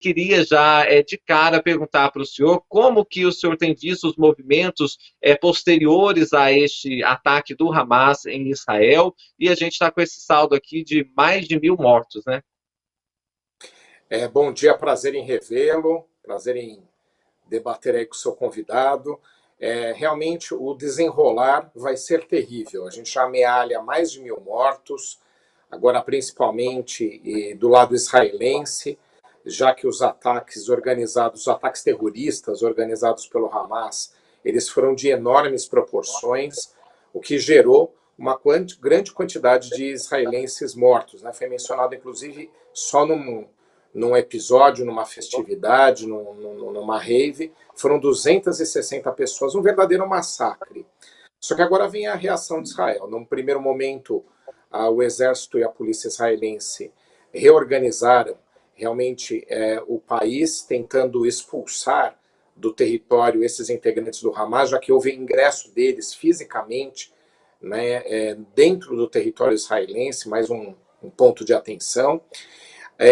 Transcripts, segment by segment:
queria já de cara perguntar para o senhor como que o senhor tem visto os movimentos posteriores a este ataque do Hamas em Israel, e a gente está com esse saldo aqui de mais de 1.000 mortos, né? Bom dia, prazer em revê-lo, prazer em debater aí com o seu convidado. Realmente o desenrolar vai ser terrível. A gente já amealha mais de 1.000 mortos, agora principalmente do lado israelense, já que os ataques organizados, os ataques terroristas organizados pelo Hamas, eles foram de enormes proporções, o que gerou uma grande quantidade de israelenses mortos, né? Foi mencionado, inclusive, só num episódio, numa festividade, numa rave, foram 260 pessoas, um verdadeiro massacre. Só que agora vem a reação de Israel. Num primeiro momento, o exército e a polícia israelense reorganizaram realmente o país, tentando expulsar do território esses integrantes do Hamas, já que houve ingresso deles fisicamente, né, dentro do território israelense, mais um ponto de atenção.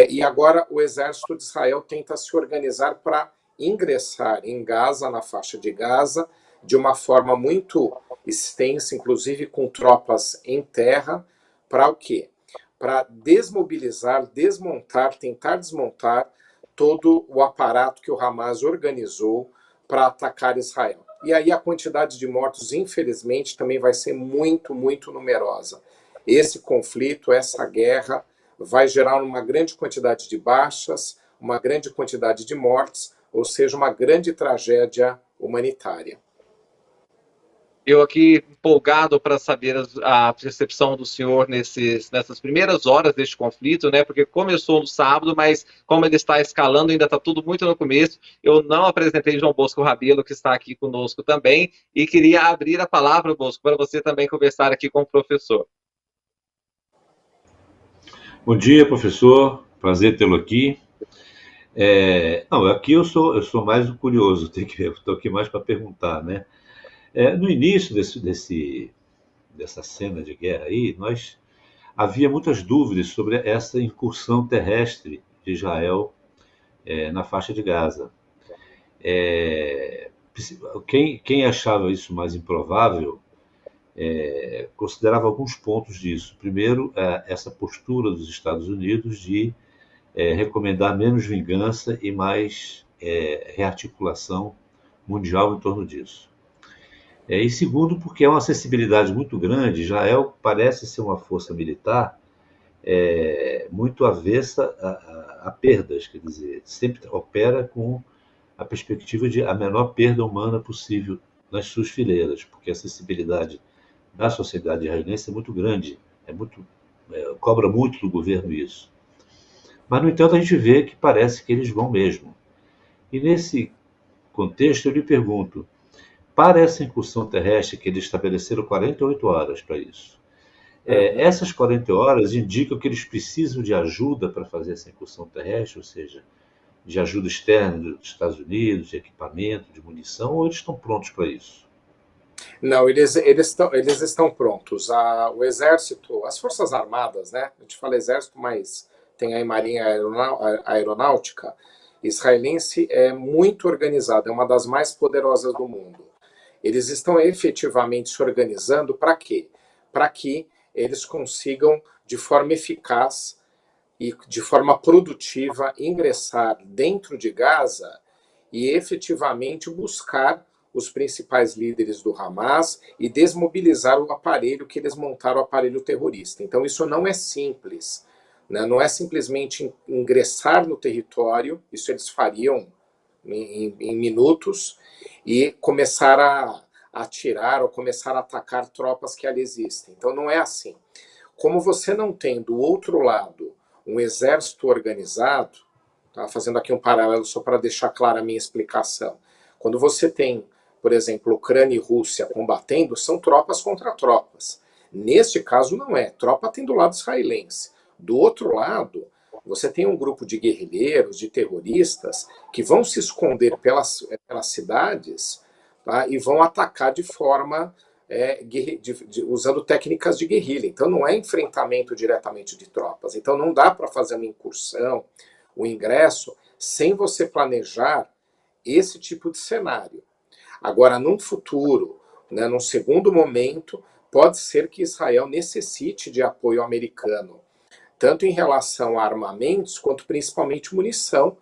E agora o exército de Israel tenta se organizar para ingressar em Gaza, na faixa de Gaza, de uma forma muito extensa, inclusive com tropas em terra, para o quê? Para desmobilizar, desmontar, tentar desmontar todo o aparato que o Hamas organizou para atacar Israel. E aí a quantidade de mortos, infelizmente, também vai ser muito, muito numerosa. Esse conflito, essa guerra, vai gerar uma grande quantidade de baixas, uma grande quantidade de mortes, ou seja, uma grande tragédia humanitária. Eu aqui empolgado para saber a percepção do senhor nessas primeiras horas deste conflito, né? Porque começou no sábado, mas como ele está escalando, ainda está tudo muito no começo. Eu não apresentei João Bosco Rabelo, que está aqui conosco também, e queria abrir a palavra, Bosco, para você também conversar aqui com o professor. Bom dia, professor. Prazer tê-lo aqui. Não, aqui eu sou mais curioso, estou aqui mais para perguntar, né? No início dessa cena de guerra aí, havia muitas dúvidas sobre essa incursão terrestre de Israel na faixa de Gaza. Quem achava isso mais improvável considerava alguns pontos disso. Primeiro, essa postura dos Estados Unidos de recomendar menos vingança e mais rearticulação mundial em torno disso. E segundo, porque é uma acessibilidade muito grande. Israel parece ser uma força militar muito avessa a perdas, quer dizer, sempre opera com a perspectiva de a menor perda humana possível nas suas fileiras, porque a acessibilidade da sociedade israelense é muito grande, cobra muito do governo isso. Mas, no entanto, a gente vê que parece que eles vão mesmo. E nesse contexto eu lhe pergunto, para essa incursão terrestre que eles estabeleceram 48 horas para isso, essas 40 horas indicam que eles precisam de ajuda para fazer essa incursão terrestre, ou seja, de ajuda externa dos Estados Unidos, de equipamento, de munição, ou eles estão prontos para isso? Não, eles estão prontos. O Exército, as Forças Armadas, né? A gente fala Exército, mas tem aí Marinha Aeronáutica israelense, é muito organizada, é uma das mais poderosas do mundo. Eles estão efetivamente se organizando para quê? Para que eles consigam, de forma eficaz e de forma produtiva, ingressar dentro de Gaza e efetivamente buscar os principais líderes do Hamas e desmobilizar o aparelho que eles montaram, o aparelho terrorista. Então isso não é simples, né? Não é simplesmente ingressar no território, isso eles fariam em minutos, e começar a atirar ou começar a atacar tropas que ali existem. Então não é assim. Como você não tem do outro lado um exército organizado, tá? Fazendo aqui um paralelo só para deixar clara a minha explicação. Quando você tem, por exemplo, Ucrânia e Rússia combatendo, são tropas contra tropas. Neste caso não é. Tropa tem do lado israelense. Do outro lado, você tem um grupo de guerrilheiros, de terroristas, que vão se esconder pelas cidades, tá? E vão atacar de forma usando técnicas de guerrilha. Então não é enfrentamento diretamente de tropas. Então não dá para fazer uma incursão, o ingresso, sem você planejar esse tipo de cenário. Agora, num futuro, né, num segundo momento, pode ser que Israel necessite de apoio americano, tanto em relação a armamentos, quanto principalmente munição,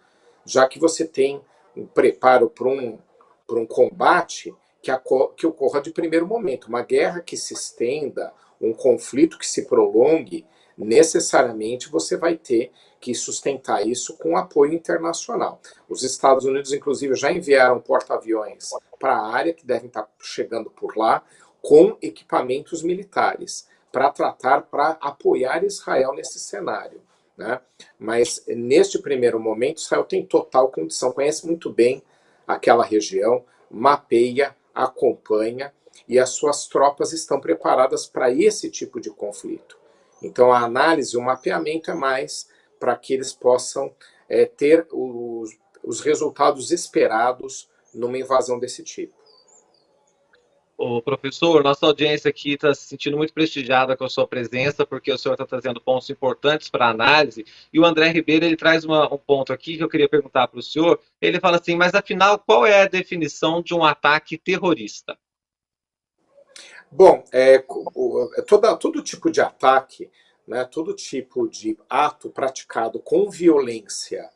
já que você tem um preparo para um combate que ocorra de primeiro momento. Uma guerra que se estenda, um conflito que se prolongue, necessariamente você vai ter que sustentar isso com apoio internacional. Os Estados Unidos, inclusive, já enviaram porta-aviões para a área, que devem estar chegando por lá, com equipamentos militares, para apoiar Israel nesse cenário. Né? Mas, neste primeiro momento, Israel tem total condição, conhece muito bem aquela região, mapeia, acompanha, e as suas tropas estão preparadas para esse tipo de conflito. Então, a análise, o mapeamento é mais para que eles possam ter os resultados esperados numa invasão desse tipo. Ô, professor, nossa audiência aqui está se sentindo muito prestigiada com a sua presença, porque o senhor está trazendo pontos importantes para a análise, e o André Ribeiro ele traz um ponto aqui que eu queria perguntar para o senhor. Ele fala assim, mas afinal, qual é a definição de um ataque terrorista? Bom, todo tipo de ataque, né, todo tipo de ato praticado com violência,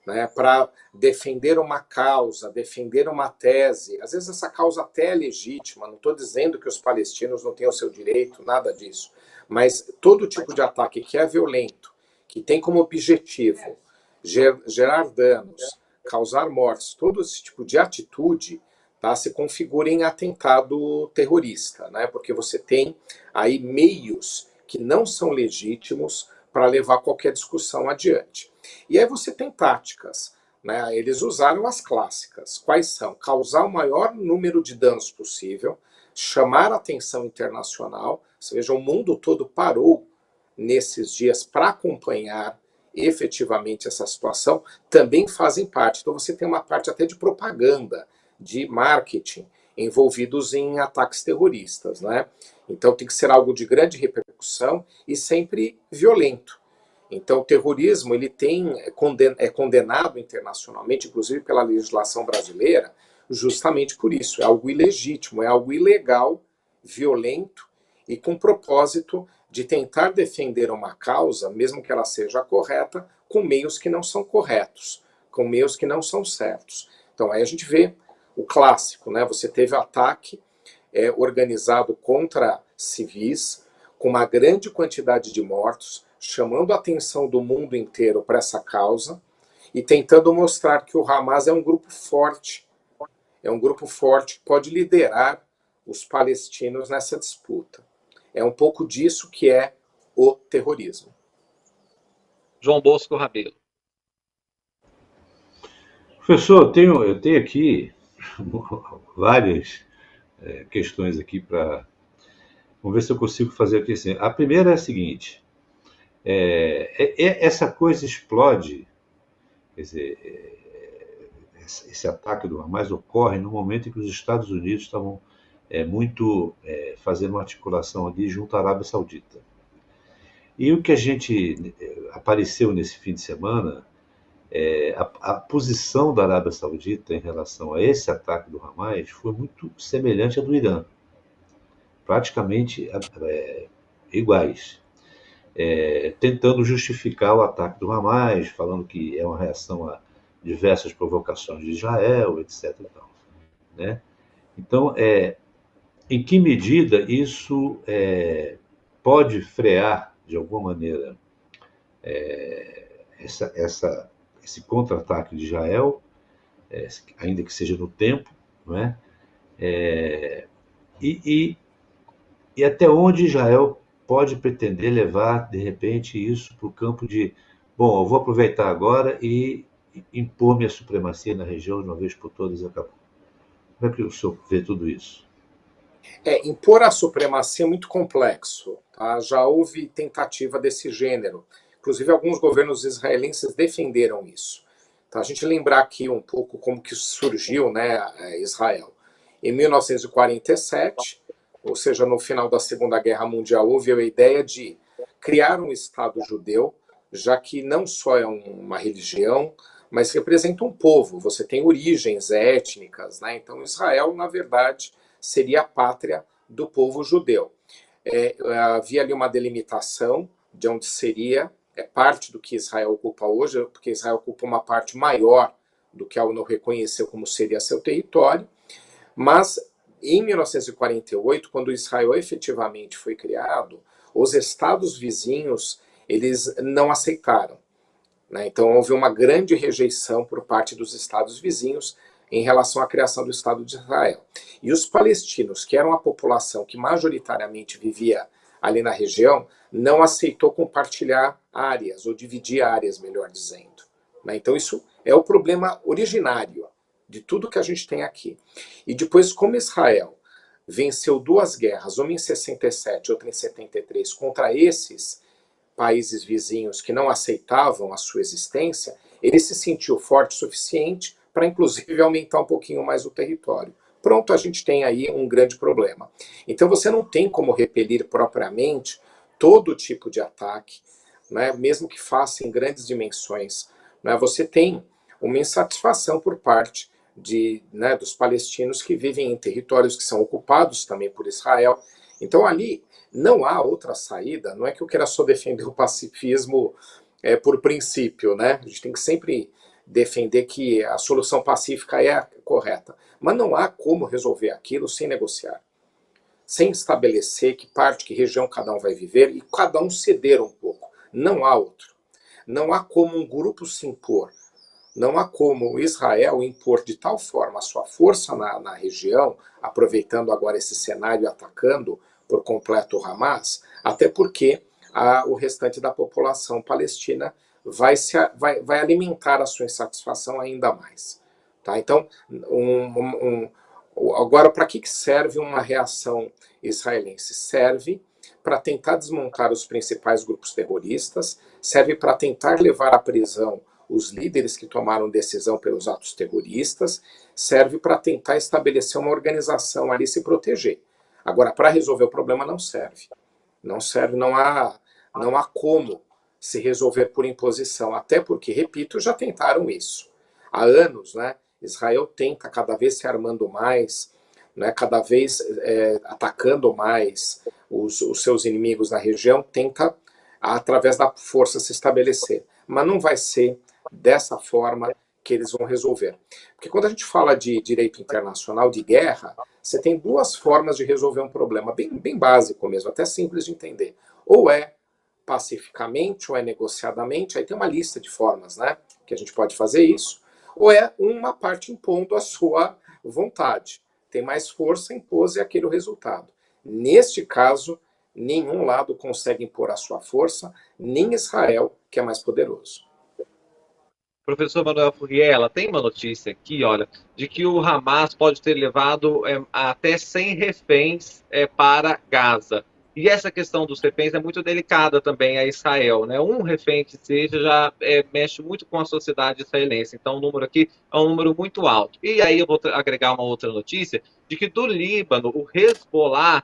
né, para defender uma causa, defender uma tese. Às vezes essa causa até é legítima, não estou dizendo que os palestinos não têm o seu direito, nada disso. Mas todo tipo de ataque que é violento, que tem como objetivo gerar danos, causar mortes, todo esse tipo de atitude, tá, se configura em atentado terrorista, né, porque você tem aí meios que não são legítimos para levar qualquer discussão adiante. E aí você tem táticas, né? Eles usaram as clássicas. Quais são? Causar o maior número de danos possível, chamar a atenção internacional. Você veja, o mundo todo parou nesses dias para acompanhar efetivamente essa situação, também fazem parte. Então você tem uma parte até de propaganda, de marketing, envolvidos em ataques terroristas, né? Então tem que ser algo de grande repercussão e sempre violento. Então, o terrorismo ele é condenado internacionalmente, inclusive pela legislação brasileira, justamente por isso. É algo ilegítimo, é algo ilegal, violento e com propósito de tentar defender uma causa, mesmo que ela seja correta, com meios que não são corretos, com meios que não são certos. Então, aí a gente vê o clássico, né? Você teve ataque organizado contra civis, com uma grande quantidade de mortos, chamando a atenção do mundo inteiro para essa causa e tentando mostrar que o Hamas é um grupo forte que pode liderar os palestinos nessa disputa. É um pouco disso que é o terrorismo. João Bosco Rabelo. Professor, eu tenho aqui várias questões aqui para... Vamos ver se eu consigo fazer aqui assim. A primeira é a seguinte: essa coisa explode, quer dizer, esse ataque do Hamas ocorre no momento em que os Estados Unidos estavam fazendo uma articulação ali junto à Arábia Saudita. E o que a gente apareceu nesse fim de semana, a posição da Arábia Saudita em relação a esse ataque do Hamas foi muito semelhante à do Irã, praticamente iguais. Tentando justificar o ataque do Hamas, falando que é uma reação a diversas provocações de Israel, etc. Né? Então, em que medida isso pode frear, de alguma maneira, esse contra-ataque de Israel, ainda que seja no tempo, não é? E até onde Israel pode pretender levar, de repente, isso para o campo de, bom, eu vou aproveitar agora e impor minha supremacia na região de uma vez por todas e acabou. Como é que o senhor vê tudo isso? Impor a supremacia é muito complexo. Tá? Já houve tentativa desse gênero. Inclusive, alguns governos israelenses defenderam isso. Então, a gente lembrar aqui um pouco como que surgiu, né, Israel. Em 1947, ou seja, no final da Segunda Guerra Mundial, houve a ideia de criar um Estado judeu, já que não só é uma religião, mas representa um povo, você tem origens étnicas, né? Então Israel, na verdade, seria a pátria do povo judeu. Havia ali uma delimitação de onde seria, parte do que Israel ocupa hoje, porque Israel ocupa uma parte maior do que a ONU reconheceu como seria seu território, mas em 1948, quando Israel efetivamente foi criado, os estados vizinhos eles não aceitaram, né? Então houve uma grande rejeição por parte dos estados vizinhos em relação à criação do Estado de Israel. E os palestinos, que eram a população que majoritariamente vivia ali na região, não aceitou compartilhar áreas, ou dividir áreas, melhor dizendo, né? Então isso é o problema originário de tudo que a gente tem aqui. E depois, como Israel venceu duas guerras, uma em 67 e outra em 73, contra esses países vizinhos que não aceitavam a sua existência, ele se sentiu forte o suficiente para, inclusive, aumentar um pouquinho mais o território. Pronto, a gente tem aí um grande problema. Então, você não tem como repelir propriamente todo tipo de ataque, né, mesmo que faça em grandes dimensões. Né, você tem uma insatisfação por parte dos palestinos que vivem em territórios que são ocupados também por Israel. Então, ali não há outra saída. Não é que eu queira só defender o pacifismo por princípio, né? A gente tem que sempre defender que a solução pacífica é a correta. Mas não há como resolver aquilo sem negociar, sem estabelecer que parte, que região cada um vai viver e cada um ceder um pouco. Não há outro. Não há como um grupo se impor. Não há como Israel impor de tal forma a sua força na região, aproveitando agora esse cenário e atacando por completo o Hamas, até porque o restante da população palestina vai alimentar a sua insatisfação ainda mais. Tá? Então, agora, para que serve uma reação israelense? Serve para tentar desmontar os principais grupos terroristas, serve para tentar levar à prisão os líderes que tomaram decisão pelos atos terroristas, serve para tentar estabelecer uma organização ali e se proteger. Agora, para resolver o problema não serve. Não serve, não há como se resolver por imposição, até porque, repito, já tentaram isso. Há anos, né, Israel tenta cada vez se armando mais, né, cada vez atacando mais os seus inimigos na região, tenta, através da força, se estabelecer. Mas não vai ser dessa forma que eles vão resolver. Porque quando a gente fala de direito internacional, de guerra, você tem duas formas de resolver um problema, bem básico mesmo, até simples de entender. Ou é pacificamente, ou é negociadamente, aí tem uma lista de formas, né, que a gente pode fazer isso, ou é uma parte impondo a sua vontade. Tem mais força, impôs e aquele o resultado. Neste caso, nenhum lado consegue impor a sua força, nem Israel, que é mais poderoso. Professor Manuel Furriela, tem uma notícia aqui, olha, de que o Hamas pode ter levado até 100 reféns para Gaza. E essa questão dos reféns é muito delicada também a Israel, né? Um refém que seja já mexe muito com a sociedade israelense. Então o número aqui é um número muito alto. E aí eu vou agregar uma outra notícia de que do Líbano, o Hezbollah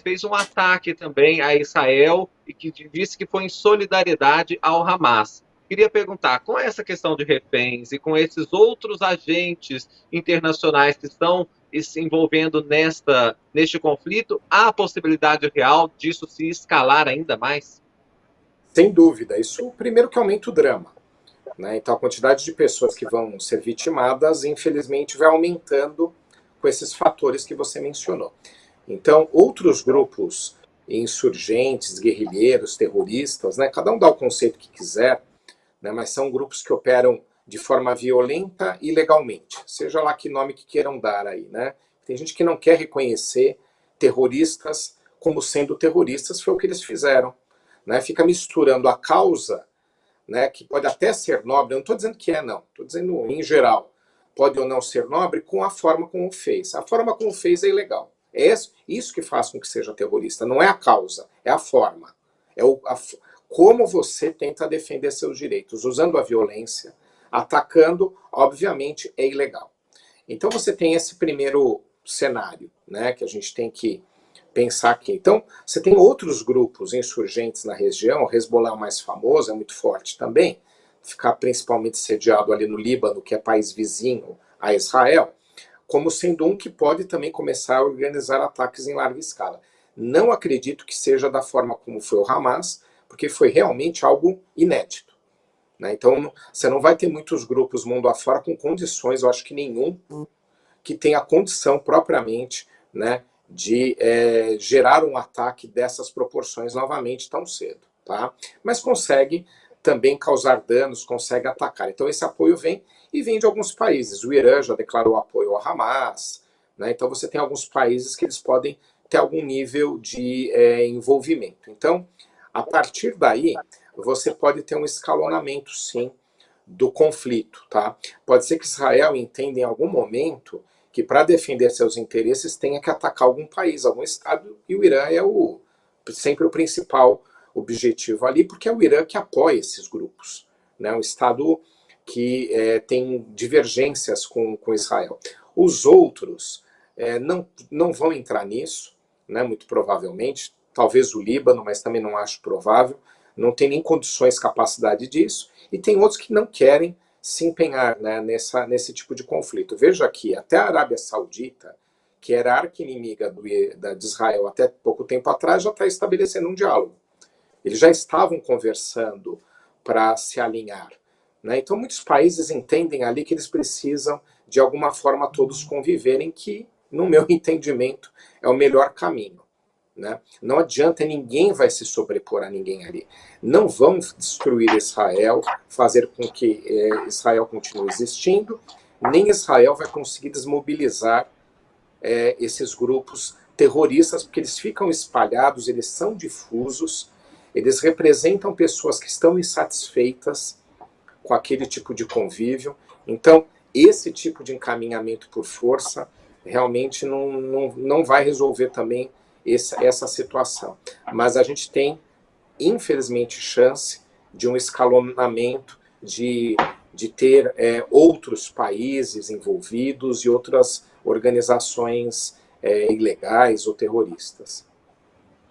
fez um ataque também a Israel e que disse que foi em solidariedade ao Hamas. Queria perguntar, com essa questão de reféns e com esses outros agentes internacionais que estão se envolvendo neste conflito, há a possibilidade real disso se escalar ainda mais? Sem dúvida. Isso, primeiro, que aumenta o drama, né? Então, a quantidade de pessoas que vão ser vitimadas, infelizmente, vai aumentando com esses fatores que você mencionou. Então, outros grupos insurgentes, guerrilheiros, terroristas, né? Cada um dá o conceito que quiser, né, mas são grupos que operam de forma violenta e legalmente, seja lá que nome que queiram dar aí, né? Tem gente que não quer reconhecer terroristas como sendo terroristas, foi o que eles fizeram, né? Fica misturando a causa, né, que pode até ser nobre, eu não estou dizendo que não, estou dizendo em geral, pode ou não ser nobre, com a forma como fez. A forma como fez é ilegal. É isso que faz com que seja terrorista, não é a causa, é a forma. Como você tenta defender seus direitos, usando a violência, atacando, obviamente, é ilegal. Então você tem esse primeiro cenário, né, que a gente tem que pensar aqui. Então, você tem outros grupos insurgentes na região, o Hezbollah é o mais famoso, é muito forte também, ficar principalmente sediado ali no Líbano, que é país vizinho a Israel, como sendo um que pode também começar a organizar ataques em larga escala. Não acredito que seja da forma como foi o Hamas, porque foi realmente algo inédito, né? Então, você não vai ter muitos grupos mundo afora com condições, eu acho que nenhum, que tenha condição propriamente, né, de gerar um ataque dessas proporções novamente tão cedo, tá? Mas consegue também causar danos, consegue atacar. Então esse apoio vem e vem de alguns países. O Irã já declarou apoio ao Hamas, né? Então você tem alguns países que eles podem ter algum nível de envolvimento. Então, a partir daí, você pode ter um escalonamento, sim, do conflito, tá? Pode ser que Israel entenda em algum momento que para defender seus interesses tenha que atacar algum país, algum estado, e o Irã é sempre o principal objetivo ali, porque é o Irã que apoia esses grupos, né? Um estado que tem divergências com Israel. Os outros não vão entrar nisso, né? Muito provavelmente, talvez o Líbano, mas também não acho provável, não tem nem condições, capacidade disso, e tem outros que não querem se empenhar, né, nesse tipo de conflito. Veja aqui, até a Arábia Saudita, que era arqui-inimiga de Israel até pouco tempo atrás, já está estabelecendo um diálogo. Eles já estavam conversando para se alinhar, né? Então, muitos países entendem ali que eles precisam, de alguma forma, todos conviverem, que, no meu entendimento, é o melhor caminho, né? Não adianta, ninguém vai se sobrepor a ninguém ali. Não vão destruir Israel, fazer com que Israel continue existindo, nem Israel vai conseguir desmobilizar esses grupos terroristas, porque eles ficam espalhados, eles são difusos, eles representam pessoas que estão insatisfeitas com aquele tipo de convívio. Então, esse tipo de encaminhamento por força realmente não vai resolver também essa situação. Mas a gente tem, infelizmente, chance de um escalonamento, de ter outros países envolvidos e outras organizações ilegais ou terroristas.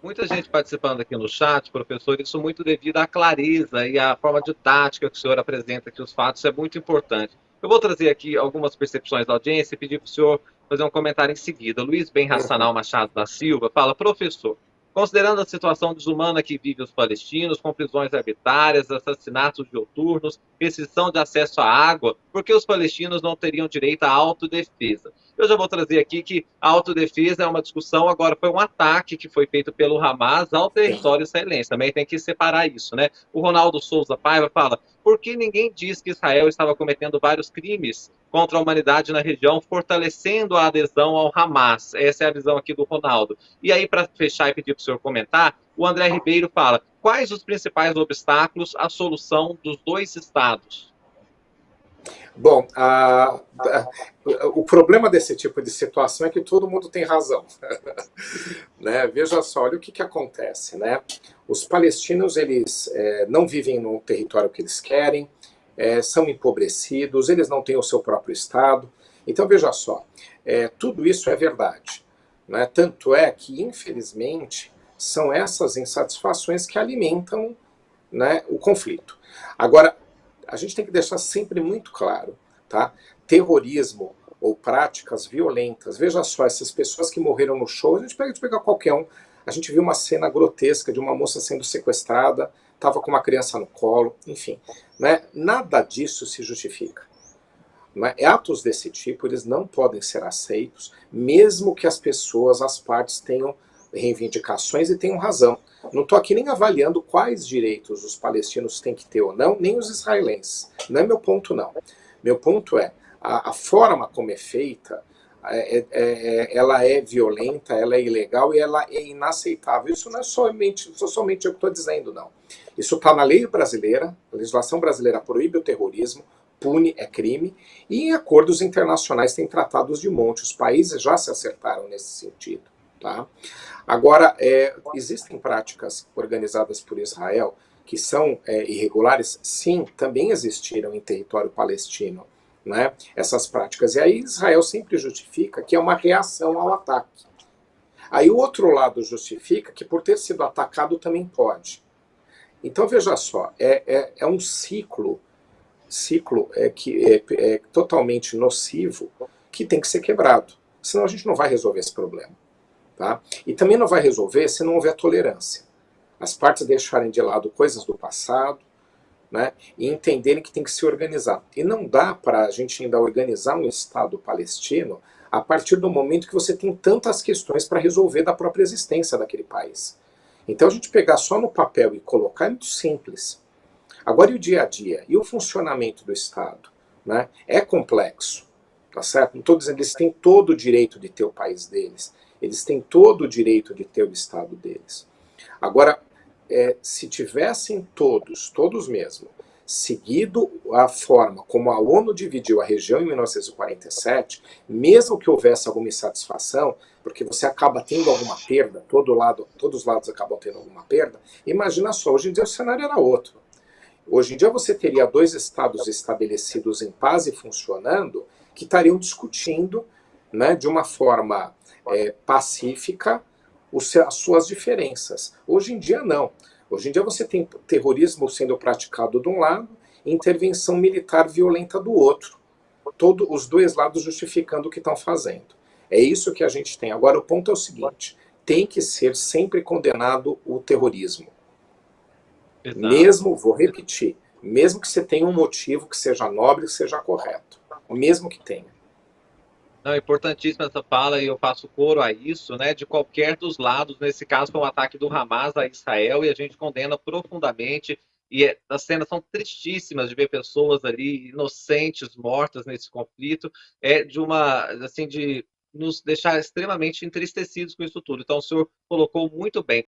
Muita gente participando aqui no chat, professor, isso muito devido à clareza e à forma didática que o senhor apresenta aqui os fatos, é muito importante. Eu vou trazer aqui algumas percepções da audiência e pedir para o senhor fazer um comentário em seguida. Luiz Ben Hassanal Machado da Silva fala, professor, considerando a situação desumana que vivem os palestinos, com prisões arbitrárias, assassinatos dioturnos, restrição de acesso à água, por que os palestinos não teriam direito à autodefesa? Eu já vou trazer aqui que a autodefesa é uma discussão, agora foi um ataque que foi feito pelo Hamas ao território israelense, também tem que separar isso, né? O Ronaldo Souza Paiva fala, por que ninguém diz que Israel estava cometendo vários crimes contra a humanidade na região, fortalecendo a adesão ao Hamas? Essa é a visão aqui do Ronaldo. E aí, para fechar e pedir para o senhor comentar, o André Ribeiro fala, quais os principais obstáculos à solução dos dois estados? Bom, o problema desse tipo de situação é que todo mundo tem razão. Né? Veja só, olha o que acontece, né? Os palestinos, eles não vivem no território que eles querem, são empobrecidos, eles não têm o seu próprio Estado. Então, veja só, tudo isso é verdade, né? Tanto é que, infelizmente, são essas insatisfações que alimentam, né, o conflito. Agora, a gente tem que deixar sempre muito claro, tá? Terrorismo ou práticas violentas. Veja só, essas pessoas que morreram no show, a gente pega qualquer um. A gente viu uma cena grotesca de uma moça sendo sequestrada, estava com uma criança no colo, enfim. Né? Nada disso se justifica. Né? Atos desse tipo, eles não podem ser aceitos, mesmo que as pessoas, as partes, tenham reivindicações e tenham razão. Não estou aqui nem avaliando quais direitos os palestinos têm que ter ou não, nem os israelenses. Não é meu ponto, não. Meu ponto é, a forma como é feita, ela é violenta, ela é ilegal e ela é inaceitável. Isso não é somente eu que estou dizendo, não. Isso está na lei brasileira, a legislação brasileira proíbe o terrorismo, pune, é crime, e em acordos internacionais tem tratados de monte. Os países já se acertaram nesse sentido. Tá? Agora, existem práticas organizadas por Israel que são irregulares? Sim, também existiram em território palestino, né, essas práticas. E aí Israel sempre justifica que é uma reação ao ataque. Aí o outro lado justifica que por ter sido atacado também pode. Então veja só, é um ciclo ciclo é totalmente nocivo que tem que ser quebrado. Senão a gente não vai resolver esse problema. Tá? E também não vai resolver se não houver tolerância. As partes deixarem de lado coisas do passado, né, e entenderem que tem que se organizar. E não dá para a gente ainda organizar um Estado palestino a partir do momento que você tem tantas questões para resolver da própria existência daquele país. Então a gente pegar só no papel e colocar é muito simples. Agora e o dia a dia? E o funcionamento do Estado? Né? É complexo, tá certo? Não estou dizendo que eles têm todo o direito de ter o país deles. Eles têm todo o direito de ter o Estado deles. Agora, se tivessem todos mesmo, seguido a forma como a ONU dividiu a região em 1947, mesmo que houvesse alguma insatisfação, porque você acaba tendo alguma perda, todos os lados acabam tendo alguma perda, imagina só, hoje em dia o cenário era outro. Hoje em dia você teria 2 estados estabelecidos em paz e funcionando que estariam discutindo, né, de uma forma pacífica as suas diferenças. Hoje em dia não. Hoje em dia você tem terrorismo sendo praticado de um lado e intervenção militar violenta do outro. Os 2 lados justificando o que estão fazendo. É isso que a gente tem. Agora o ponto é o seguinte, tem que ser sempre condenado o terrorismo. Exato. Mesmo, vou repetir, mesmo que você tenha um motivo que seja nobre, que seja correto. Mesmo que tenha. Não, é importantíssima essa fala e eu faço coro a isso, né, de qualquer dos lados. Nesse caso, foi um ataque do Hamas a Israel e a gente condena profundamente. E as cenas são tristíssimas de ver pessoas ali inocentes mortas nesse conflito, de nos deixar extremamente entristecidos com isso tudo. Então, o senhor colocou muito bem.